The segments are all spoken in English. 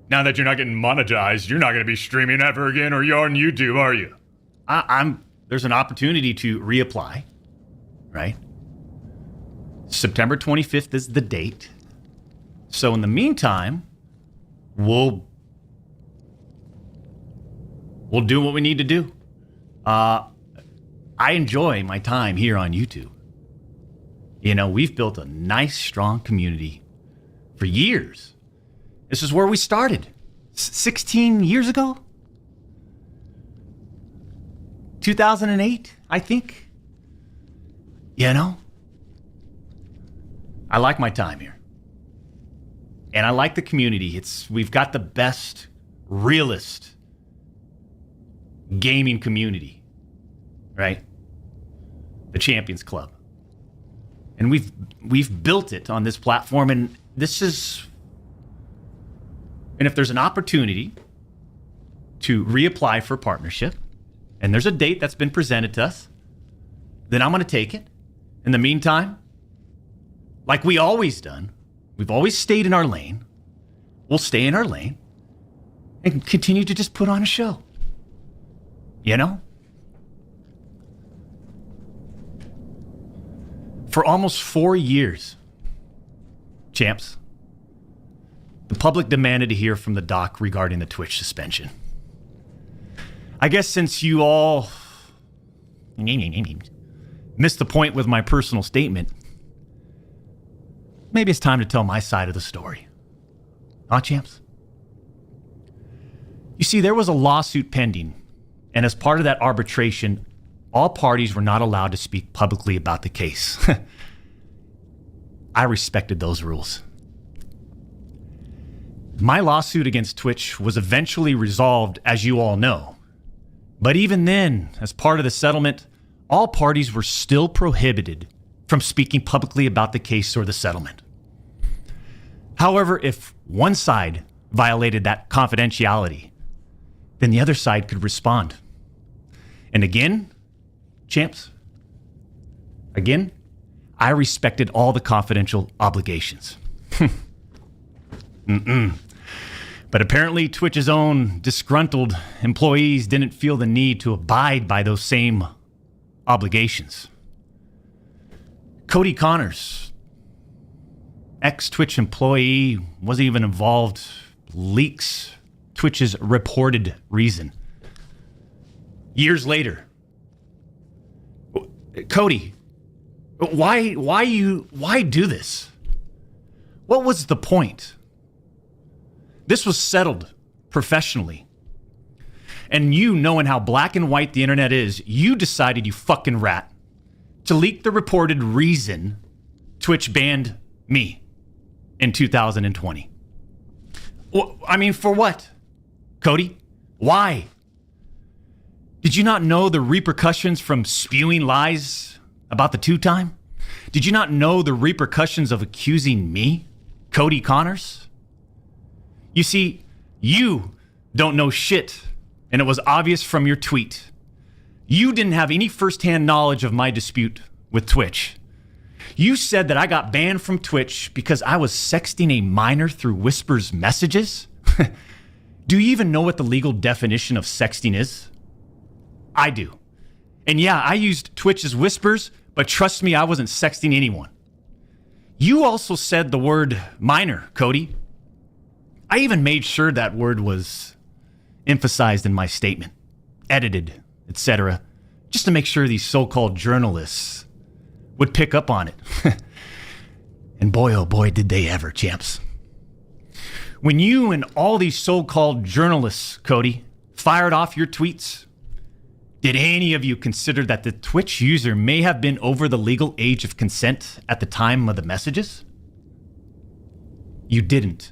Now that you're not getting monetized, you're not going to be streaming ever again, or you're on YouTube, are you? There's an opportunity to reapply, right? September 25th is the date. So in the meantime, we'll do what we need to do. I enjoy my time here on YouTube. You know, we've built a nice, strong community for years. This is where we started 16 years ago. 2008, I think. You know, I like my time here. And I like the community. We've got the best, realest gaming community, right? The Champions Club. And we've built it on this platform, and if there's an opportunity to reapply for partnership, and there's a date that's been presented to us, then I'm going to take it. In the meantime, like we always done, we've always stayed in our lane. We'll stay in our lane and continue to just put on a show. You know? For almost 4 years, champs, the public demanded to hear from the doc regarding the Twitch suspension. I guess since you all missed the point with my personal statement, maybe it's time to tell my side of the story. Huh, champs? You see, there was a lawsuit pending, and as part of that arbitration, all parties were not allowed to speak publicly about the case. I respected those rules. My lawsuit against Twitch was eventually resolved, as you all know. But even then, as part of the settlement, all parties were still prohibited from speaking publicly about the case or the settlement. However, if one side violated that confidentiality, then the other side could respond. And again, champs, I respected all the confidential obligations. But apparently Twitch's own disgruntled employees didn't feel the need to abide by those same obligations. Cody Connors, ex-Twitch employee, wasn't even involved, leaks Twitch's reported reason. Years later, Cody, why do this? What was the point? This was settled professionally. And you, knowing how black and white the internet is, you decided, you fucking rat, to leak the reported reason Twitch banned me in 2020. I mean, for what? Cody, why? Did you not know the repercussions from spewing lies about the two-time? Did you not know the repercussions of accusing me, Cody Connors? You see, you don't know shit, and it was obvious from your tweet. You didn't have any firsthand knowledge of my dispute with Twitch. You said that I got banned from Twitch because I was sexting a minor through Whisper's messages? Do you even know what the legal definition of sexting is? I do. And yeah, I used Twitch as Whispers, but trust me, I wasn't sexting anyone. You also said the word minor, Cody. I even made sure that word was emphasized in my statement, edited, etc., just to make sure these so-called journalists would pick up on it. And boy, oh boy, did they ever, champs. When you and all these so-called journalists, Cody, fired off your tweets, did any of you consider that the Twitch user may have been over the legal age of consent at the time of the messages? You didn't.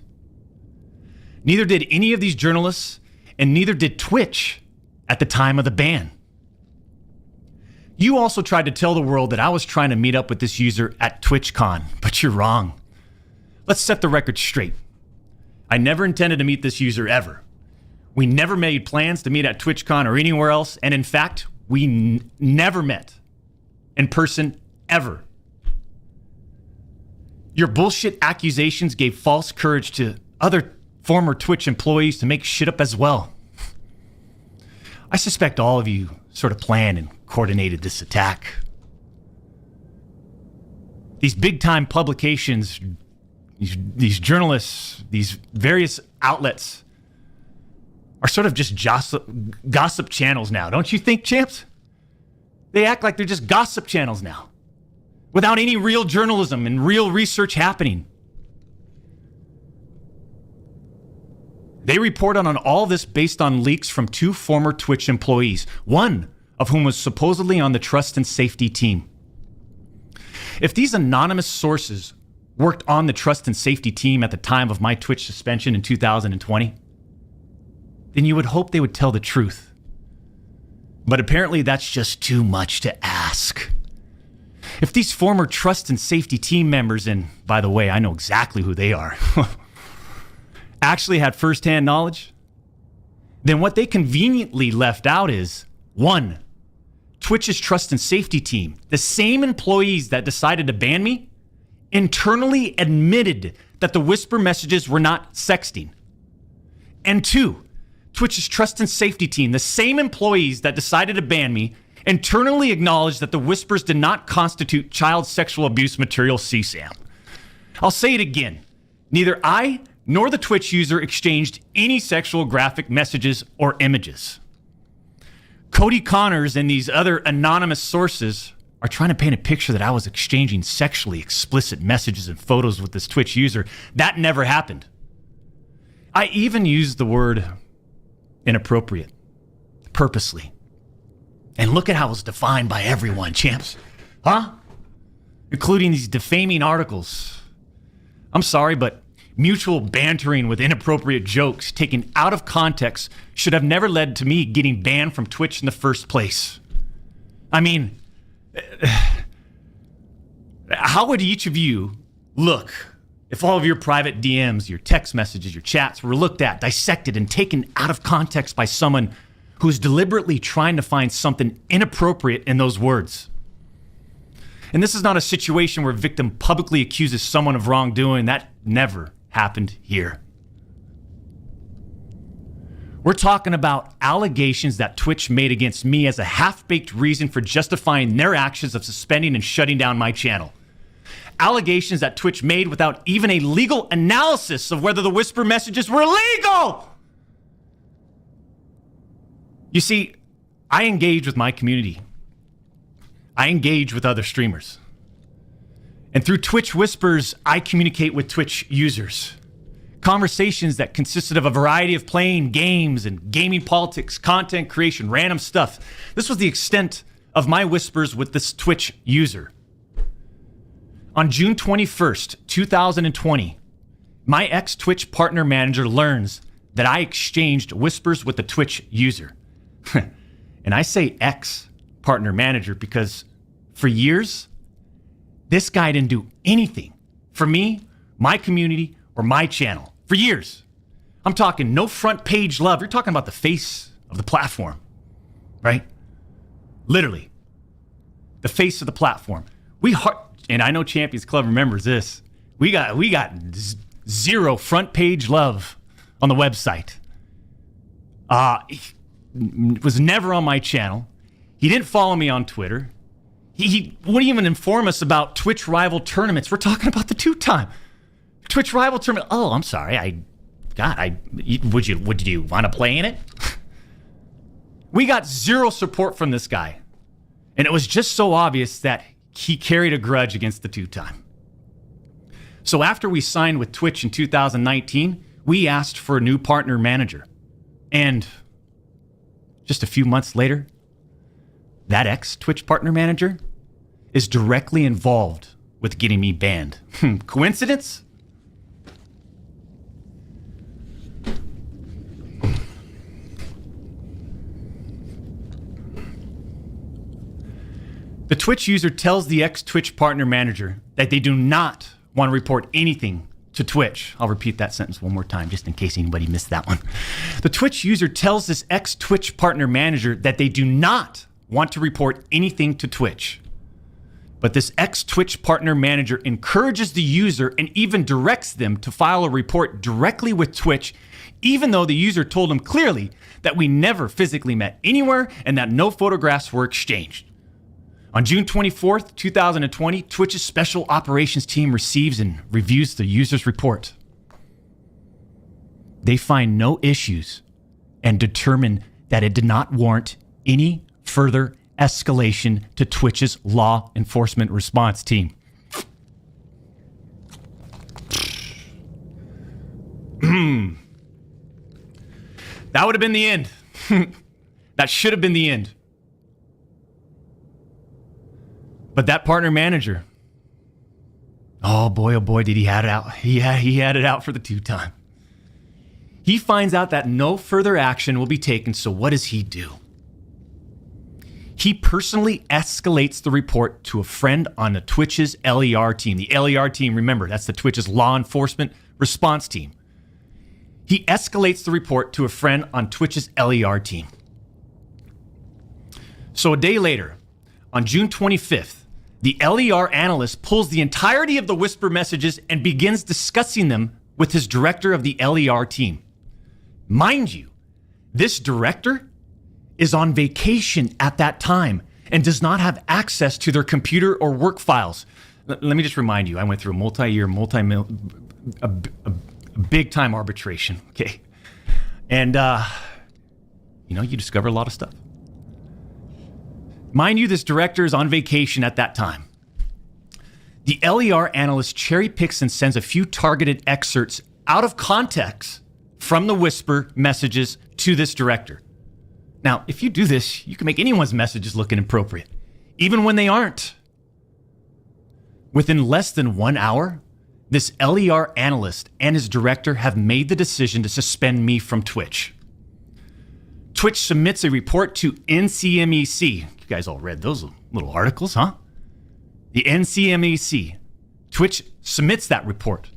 Neither did any of these journalists, and neither did Twitch at the time of the ban. You also tried to tell the world that I was trying to meet up with this user at TwitchCon, but you're wrong. Let's set the record straight. I never intended to meet this user ever. We never made plans to meet at TwitchCon or anywhere else, and in fact, we never met in person ever. Your bullshit accusations gave false courage to other former Twitch employees to make shit up as well. I suspect all of you sort of planned and coordinated this attack. These big-time publications, these journalists, these various outlets are sort of just gossip channels now, don't you think, champs? They act like they're just gossip channels now, without any real journalism and real research happening. They report on all this based on leaks from 2 former Twitch employees, one of whom was supposedly on the trust and safety team. If these anonymous sources worked on the trust and safety team at the time of my Twitch suspension in 2020, then you would hope they would tell the truth. But apparently that's just too much to ask. If these former trust and safety team members, and by the way, I know exactly who they are, actually had firsthand knowledge, then what they conveniently left out is, 1, Twitch's trust and safety team, the same employees that decided to ban me, internally admitted that the whisper messages were not sexting. And 2, Twitch's trust and safety team, the same employees that decided to ban me, internally acknowledged that the whispers did not constitute child sexual abuse material CSAM. I'll say it again. Neither I nor the Twitch user exchanged any sexual graphic messages or images. Cody Connors and these other anonymous sources are trying to paint a picture that I was exchanging sexually explicit messages and photos with this Twitch user. That never happened. I even used the word inappropriate, purposely. And look at how it was defined by everyone, champs. Huh? Including these defaming articles. I'm sorry, but mutual bantering with inappropriate jokes taken out of context should have never led to me getting banned from Twitch in the first place. I mean, how would each of you look if all of your private DMs, your text messages, your chats were looked at, dissected, and taken out of context by someone who's deliberately trying to find something inappropriate in those words? And this is not a situation where a victim publicly accuses someone of wrongdoing. That never happened here. We're talking about allegations that Twitch made against me as a half-baked reason for justifying their actions of suspending and shutting down my channel. Allegations that Twitch made without even a legal analysis of whether the whisper messages were legal. You see, I engage with my community. I engage with other streamers. And through Twitch Whispers, I communicate with Twitch users. Conversations that consisted of a variety of playing games and gaming politics, content creation, random stuff. This was the extent of my whispers with this Twitch user. On June 21st, 2020, my ex-Twitch partner manager learns that I exchanged whispers with the Twitch user. And I say ex-partner manager because for years, this guy didn't do anything for me, my community, or my channel. For years. I'm talking no front page love. You're talking about the face of the platform, right? Literally. The face of the platform. And I know Champions Club remembers this. We got zero front page love on the website. He was never on my channel. He didn't follow me on Twitter. He wouldn't even inform us about Twitch rival tournaments. We're talking about the 2-time Twitch rival tournament. Oh, I'm sorry. Would you want to play in it? We got zero support from this guy. And it was just so obvious that he carried a grudge against the 2-time. So after we signed with Twitch in 2019, we asked for a new partner manager. And just a few months later, that ex-Twitch partner manager is directly involved with getting me banned. Coincidence? The Twitch user tells the ex-Twitch partner manager that they do not want to report anything to Twitch. I'll repeat that sentence one more time just in case anybody missed that one. The Twitch user tells this ex-Twitch partner manager that they do not want to report anything to Twitch. But this ex-Twitch partner manager encourages the user and even directs them to file a report directly with Twitch, even though the user told him clearly that we never physically met anywhere and that no photographs were exchanged. On June 24th, 2020, Twitch's special operations team receives and reviews the user's report. They find no issues and determine that it did not warrant any further escalation to Twitch's law enforcement response team. That would have been the end. That should have been the end. But that partner manager, oh boy, did he had it out. He had it out for the two-time. He finds out that no further action will be taken, so what does he do? He personally escalates the report to a friend on the Twitch's LER team. The LER team, remember, that's the Twitch's law enforcement response team. He escalates the report to a friend on Twitch's LER team. So a day later, on June 25th, the LER analyst pulls the entirety of the Whisper messages and begins discussing them with his director of the LER team. Mind you, this director is on vacation at that time and does not have access to their computer or work files. Let me just remind you, I went through a big time arbitration, okay? And, you discover a lot of stuff. Mind you, this director is on vacation at that time. The LER analyst cherry picks and sends a few targeted excerpts out of context from the Whisper messages to this director. Now, if you do this, you can make anyone's messages look inappropriate, even when they aren't. Within less than 1 hour, this LER analyst and his director have made the decision to suspend me from Twitch. Twitch submits a report to NCMEC. You guys all read those little articles, huh? The NCMEC. Twitch submits that report.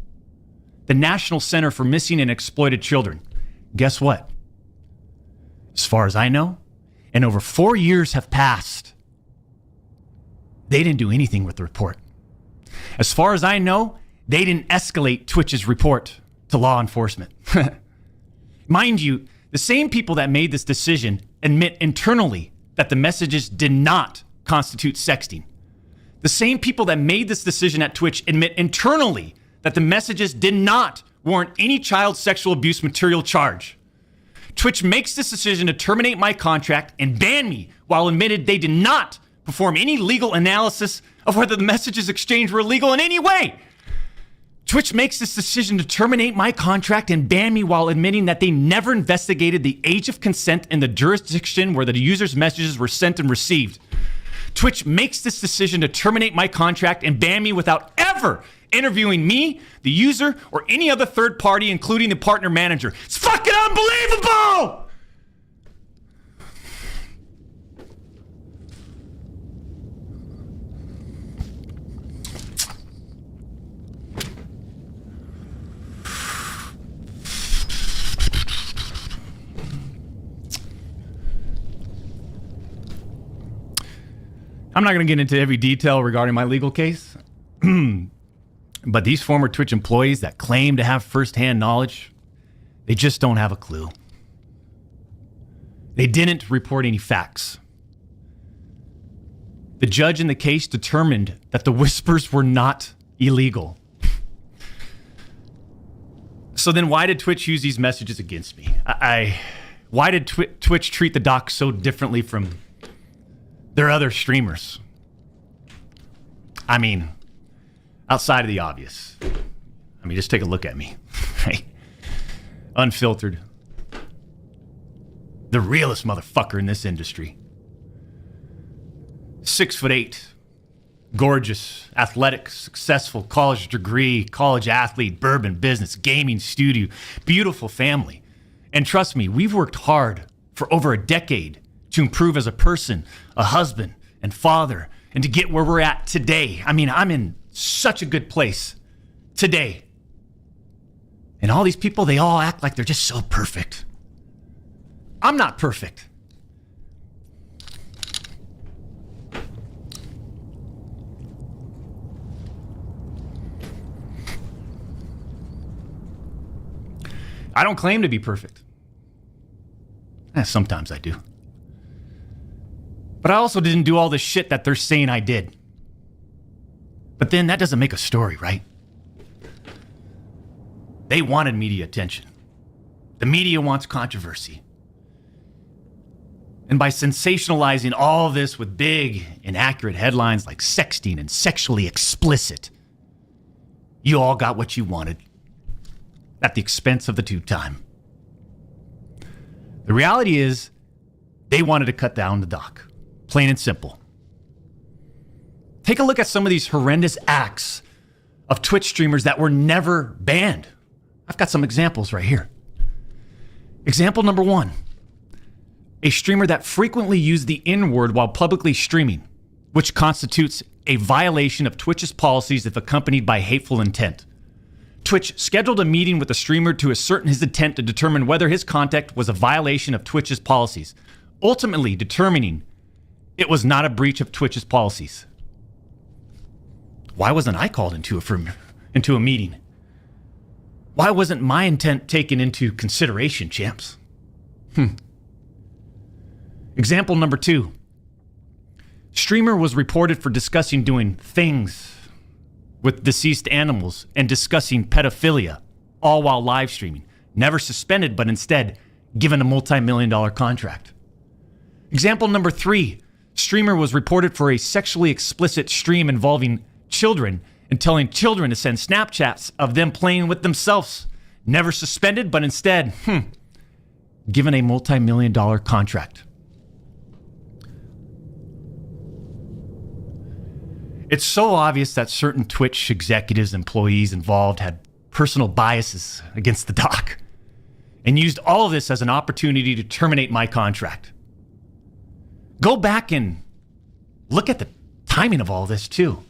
The National Center for Missing and Exploited Children. Guess what? As far as I know, and over 4 years have passed, they didn't do anything with the report. As far as I know, they didn't escalate Twitch's report to law enforcement. Mind you, the same people that made this decision admit internally that the messages did not constitute sexting. The same people that made this decision at Twitch admit internally that the messages did not warrant any child sexual abuse material charge. Twitch makes this decision to terminate my contract and ban me while admitted they did not perform any legal analysis of whether the messages exchanged were illegal in any way. Twitch makes this decision to terminate my contract and ban me while admitting that they never investigated the age of consent in the jurisdiction where the user's messages were sent and received. Twitch makes this decision to terminate my contract and ban me without ever interviewing me, the user, or any other third party, including the partner manager. It's fucking unbelievable! I'm not going to get into every detail regarding my legal case, but these former Twitch employees that claim to have firsthand knowledge, they just don't have a clue. They didn't report any facts. The judge in the case determined that the whispers were not illegal. So then why did Twitch use these messages against me? Why did Twitch treat the doc so differently from their other streamers? I mean, outside of the obvious. I mean, just take a look at me. Right? Unfiltered. The realest motherfucker in this industry. 6'8", gorgeous, athletic, successful, college degree, college athlete, bourbon business, gaming studio, beautiful family. And trust me, we've worked hard for over a decade to improve as a person, a husband, and father, and to get where we're at today. I mean, I'm in such a good place today. And all these people, they all act like they're just so perfect. I'm not perfect. I don't claim to be perfect. Sometimes I do. But I also didn't do all the shit that they're saying I did. But then that doesn't make a story, right? They wanted media attention. The media wants controversy. And by sensationalizing all of this with big, inaccurate headlines like sexting and sexually explicit, you all got what you wanted at the expense of the two-time. The reality is, they wanted to cut down the doc. Plain and simple. Take a look at some of these horrendous acts of Twitch streamers that were never banned. I've got some examples right here. Example number 1. A streamer that frequently used the N-word while publicly streaming, which constitutes a violation of Twitch's policies if accompanied by hateful intent. Twitch scheduled a meeting with the streamer to ascertain his intent to determine whether his conduct was a violation of Twitch's policies, ultimately determining it was not a breach of Twitch's policies. Why wasn't I called into a meeting? Why wasn't my intent taken into consideration, champs? Example number 2. Streamer was reported for discussing doing things with deceased animals and discussing pedophilia, all while live streaming. Never suspended, but instead given a multi-million-dollar contract. Example number 3. Streamer was reported for a sexually explicit stream involving children and telling children to send Snapchats of them playing with themselves. Never suspended, but instead, given a multi-million-dollar contract. It's so obvious that certain Twitch executives, employees involved had personal biases against the doc and used all of this as an opportunity to terminate my contract. Go back and look at the timing of all this too.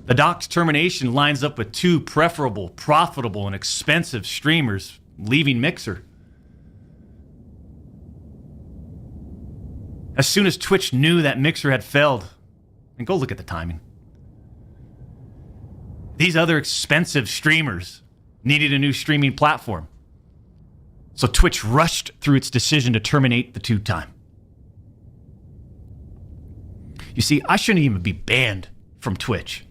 The doc's termination lines up with 2 preferable, profitable, and expensive streamers leaving Mixer. As soon as Twitch knew that Mixer had failed, and go look at the timing. These other expensive streamers needed a new streaming platform. So Twitch rushed through its decision to terminate the two-time. You see, I shouldn't even be banned from Twitch.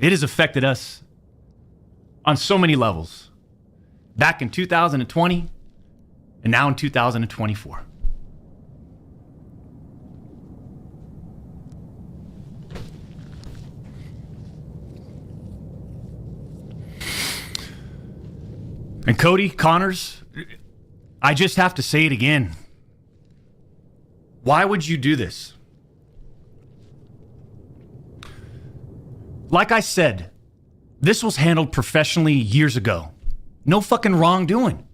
It has affected us on so many levels. Back in 2020 and now in 2024. And Cody Connors, I just have to say it again. Why would you do this? Like I said, this was handled professionally years ago. No fucking wrongdoing.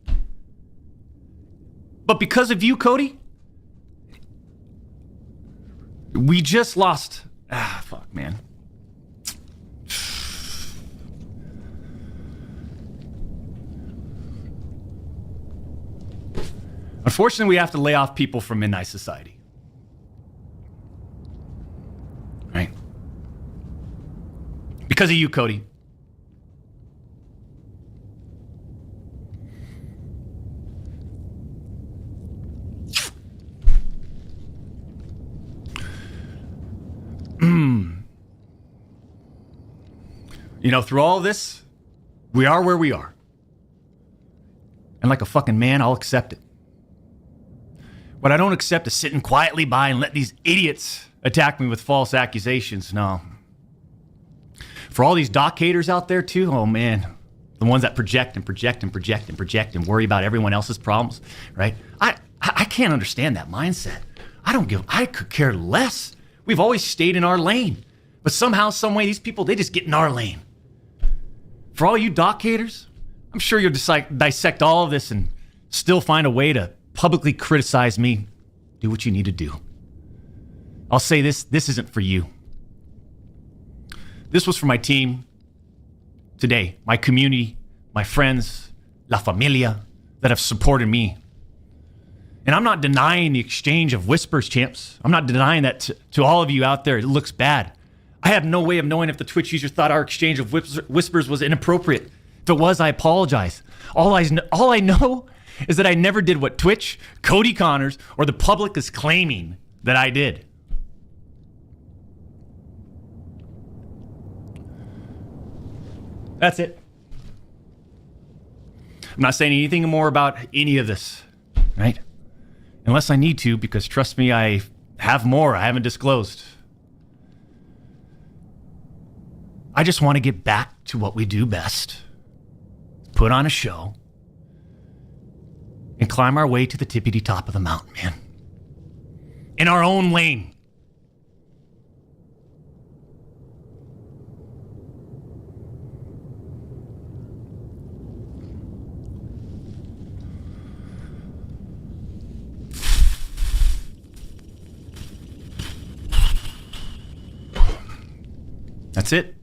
But because of you, Cody, we just lost. Fuck, man. Unfortunately, we have to lay off people from Midnight Society. Right? Because of you, Cody. You know, through all this, we are where we are. And like a fucking man, I'll accept it. What I don't accept is sitting quietly by and let these idiots attack me with false accusations. No. For all these doc haters out there too, oh man, the ones that project and project and project and project and worry about everyone else's problems, right? I can't understand that mindset. I could care less. We've always stayed in our lane. But somehow, some way, these people, they just get in our lane. For all you doc haters, I'm sure you'll dissect all of this and still find a way to publicly criticize me. Do what you need to do. I'll say this isn't for you. This was for my team today, my community, my friends, La Familia that have supported me. And I'm not denying the exchange of whispers, champs. I'm not denying that to all of you out there. It looks bad. I have no way of knowing if the Twitch user thought our exchange of whispers was inappropriate. If it was, I apologize. All I know is that I never did what Twitch, Cody Connors, or the public is claiming that I did. That's it. I'm not saying anything more about any of this, right? Unless I need to, because trust me, I have more I haven't disclosed. I just want to get back to what we do best. Put on a show and climb our way to the tippity top of the mountain, man. In our own lane. That's it.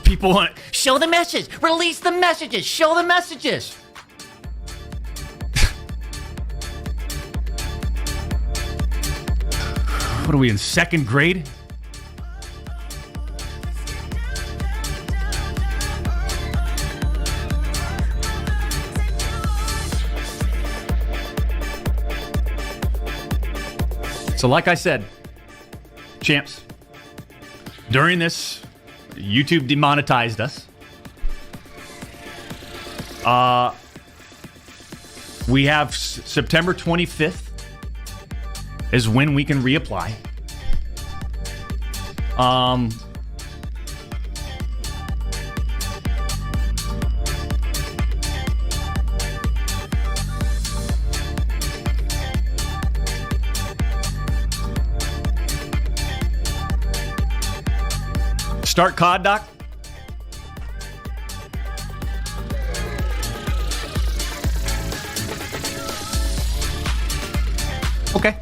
People want to show the message, release the messages, show the messages. What are we in second grade? So like I said, champs, during this, YouTube demonetized us. We have September 25th is when we can reapply. Start COD, Doc? Okay.